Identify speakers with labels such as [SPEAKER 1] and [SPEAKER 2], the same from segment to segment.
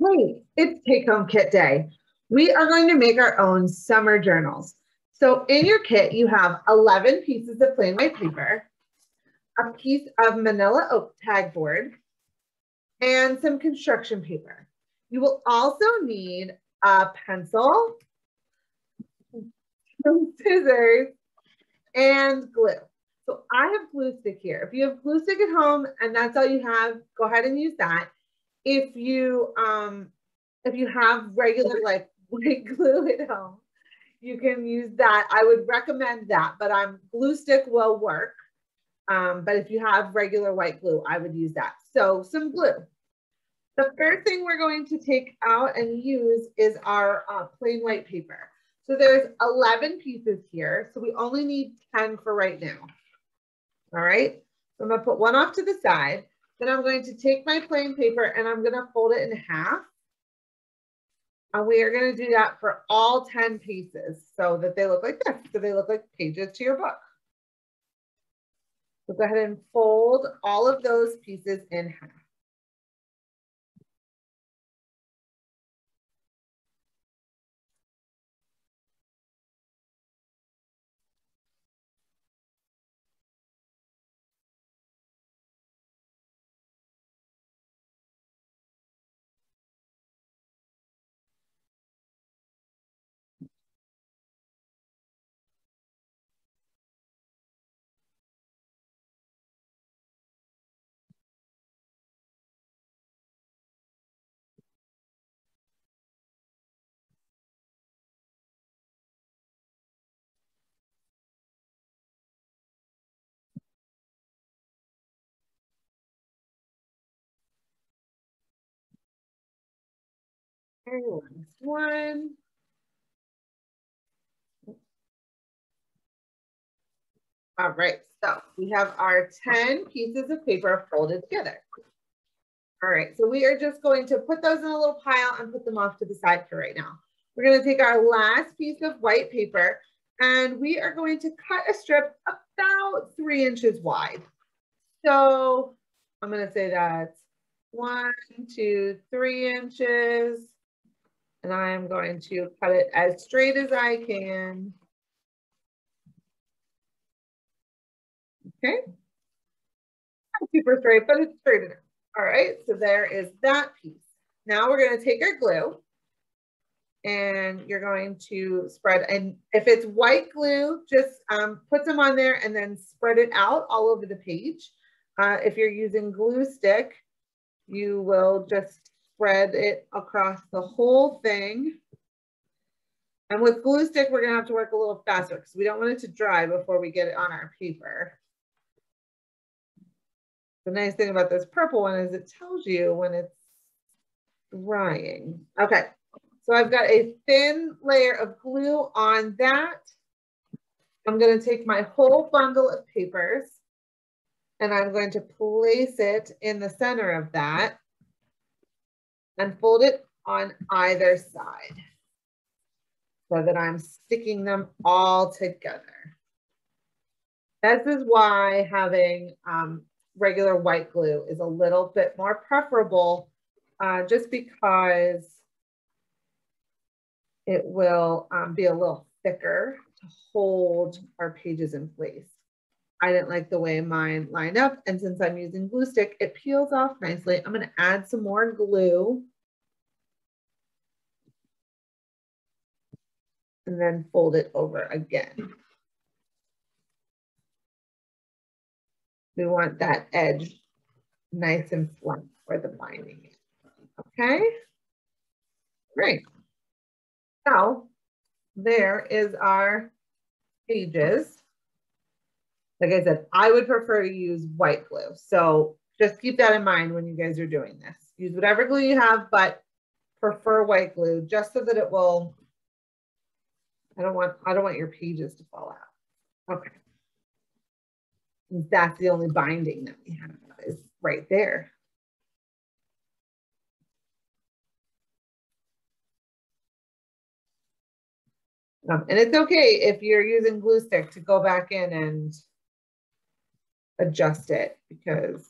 [SPEAKER 1] Hey, it's take home kit day. We are going to make our own summer journals. So in your kit, you have 11 pieces of plain white paper, a piece of manila oak tag board, and some construction paper. You will also need a pencil, some scissors, and glue. So I have glue stick here. If you have glue stick at home and that's all you have, go ahead and use that. If you have regular like white glue at home, you can use that. I would recommend that, but glue stick will work. But if you have regular white glue, I would use that. So some glue. The first thing we're going to take out and use is our plain white paper. So there's 11 pieces here. So we only need 10 for right now. All right. So I'm going to put one off to the side. Then I'm going to take my plain paper and I'm going to fold it in half. And we are going to do that for all 10 pieces so that they look like this. So they look like pages to your book. So go ahead and fold all of those pieces in half. One. All right, so we have our 10 pieces of paper folded together. All right, so we are just going to put those in a little pile and put them off to the side for right now. We're going to take our last piece of white paper and we are going to cut a strip about 3 inches wide. So I'm going to say that's 1, 2, 3 inches. And I'm going to cut it as straight as I can. Okay. Not super straight, but it's straight enough. All right, so there is that piece. Now we're going to take our glue and you're going to spread, and if it's white glue, just put some on there and then spread it out all over the page. If you're using glue stick, you will just spread it across the whole thing. And with glue stick, we're going to have to work a little faster because we don't want it to dry before we get it on our paper. The nice thing about this purple one is it tells you when it's drying. Okay, so I've got a thin layer of glue on that. I'm going to take my whole bundle of papers and I'm going to place it in the center of that and fold it on either side so that I'm sticking them all together. This is why having regular white glue is a little bit more preferable, just because it will be a little thicker to hold our pages in place. I didn't like the way mine lined up, and since I'm using glue stick, it peels off nicely. I'm going to add some more glue and then fold it over again. We want that edge nice and flat where the binding is. Okay, great. Now, there is our pages. Like I said, I would prefer to use white glue. So just keep that in mind when you guys are doing this. Use whatever glue you have, but prefer white glue just so that it will, I don't want your pages to fall out. Okay. That's the only binding that we have is right there. And it's okay if you're using glue stick to go back in and adjust it because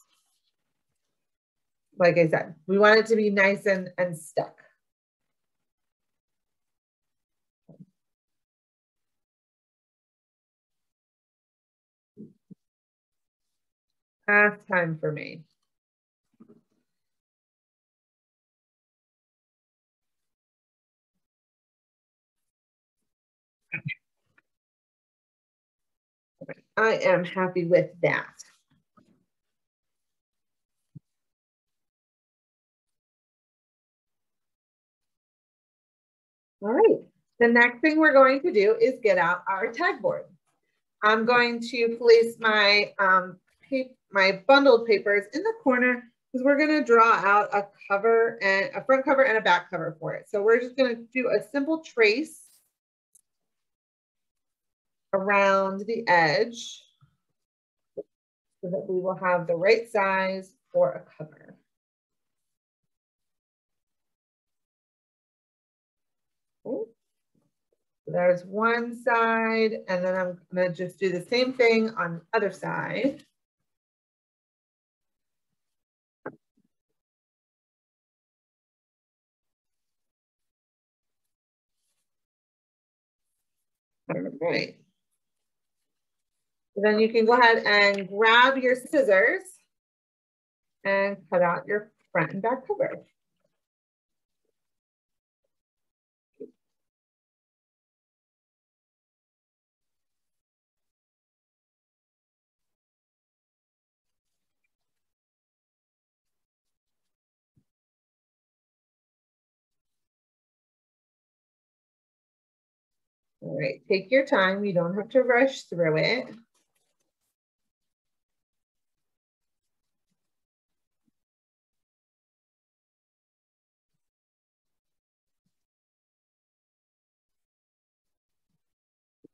[SPEAKER 1] like I said, we want it to be nice and stuck. Last time for me. I am happy with that. All right. The next thing we're going to do is get out our tag board. I'm going to place my my bundled papers in the corner because we're going to draw out a cover and a front cover and a back cover for it. So we're just going to do a simple trace around the edge so that we will have the right size for a cover. Okay. So there's one side, and then I'm going to just do the same thing on the other side. All right. So then you can go ahead and grab your scissors and cut out your front and back cover. All right, take your time. You don't have to rush through it.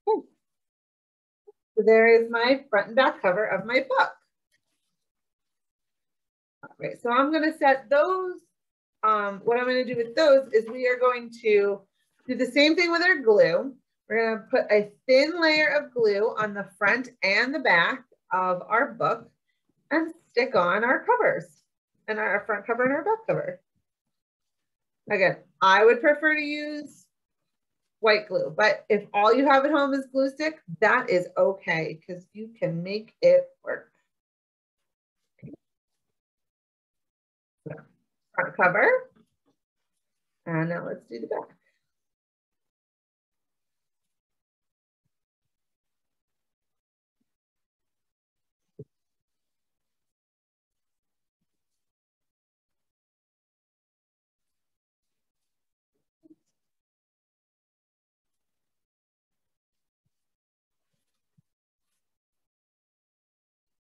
[SPEAKER 1] Okay. So there is my front and back cover of my book. All right, so I'm going to set those. What I'm going to do with those is we are going to do the same thing with our glue. We're going to put a thin layer of glue on the front and the back of our book and stick on our covers and our front cover and our back cover. Again, I would prefer to use white glue, but if all you have at home is glue stick, that is okay because you can make it work. So, front cover, and now let's do the back.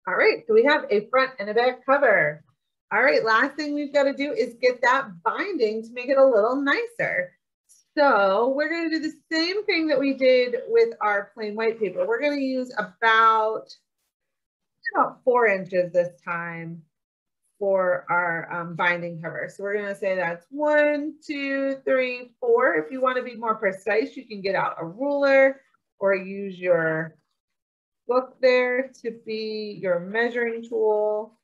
[SPEAKER 1] All right, so we have a front and a back cover. All right, last thing we've got to do is get that binding to make it a little nicer. So we're going to do the same thing that we did with our plain white paper. We're going to use about 4 inches this time for our binding cover. So we're going to say that's 1, 2, 3, 4. If you want to be more precise, you can get out a ruler or use your book there to be your measuring tool.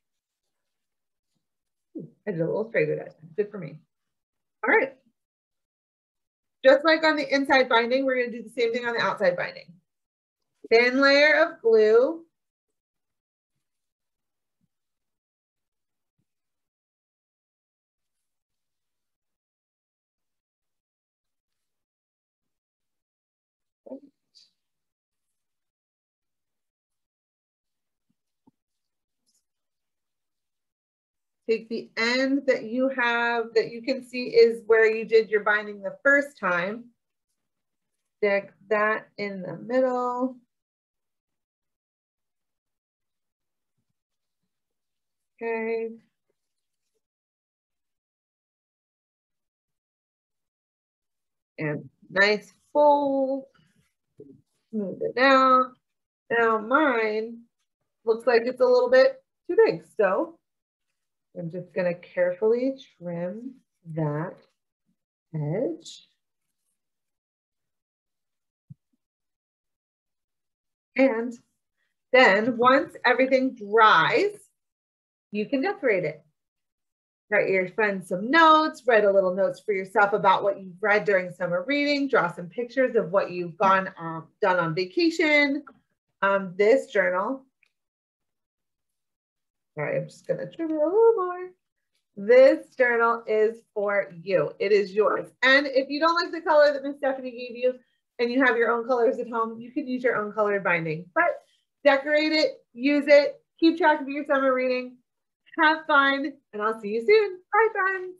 [SPEAKER 1] I did a little straighter that time. Good for me. All right. Just like on the inside binding, we're going to do the same thing on the outside binding. Thin layer of glue. Take the end that you have that you can see is where you did your binding the first time. Stick that in the middle. Okay. And nice fold. Smooth it down. Now mine looks like it's a little bit too big. So I'm just going to carefully trim that edge. And then once everything dries, you can decorate it. Write your friends some notes, write a little notes for yourself about what you've read during summer reading, draw some pictures of what you've done on vacation. This journal, sorry, I'm just gonna trim it a little more. This journal is for you. It is yours. And if you don't like the color that Miss Stephanie gave you and you have your own colors at home, you can use your own colored binding. But decorate it, use it, keep track of your summer reading, have fun, and I'll see you soon. Bye, friends.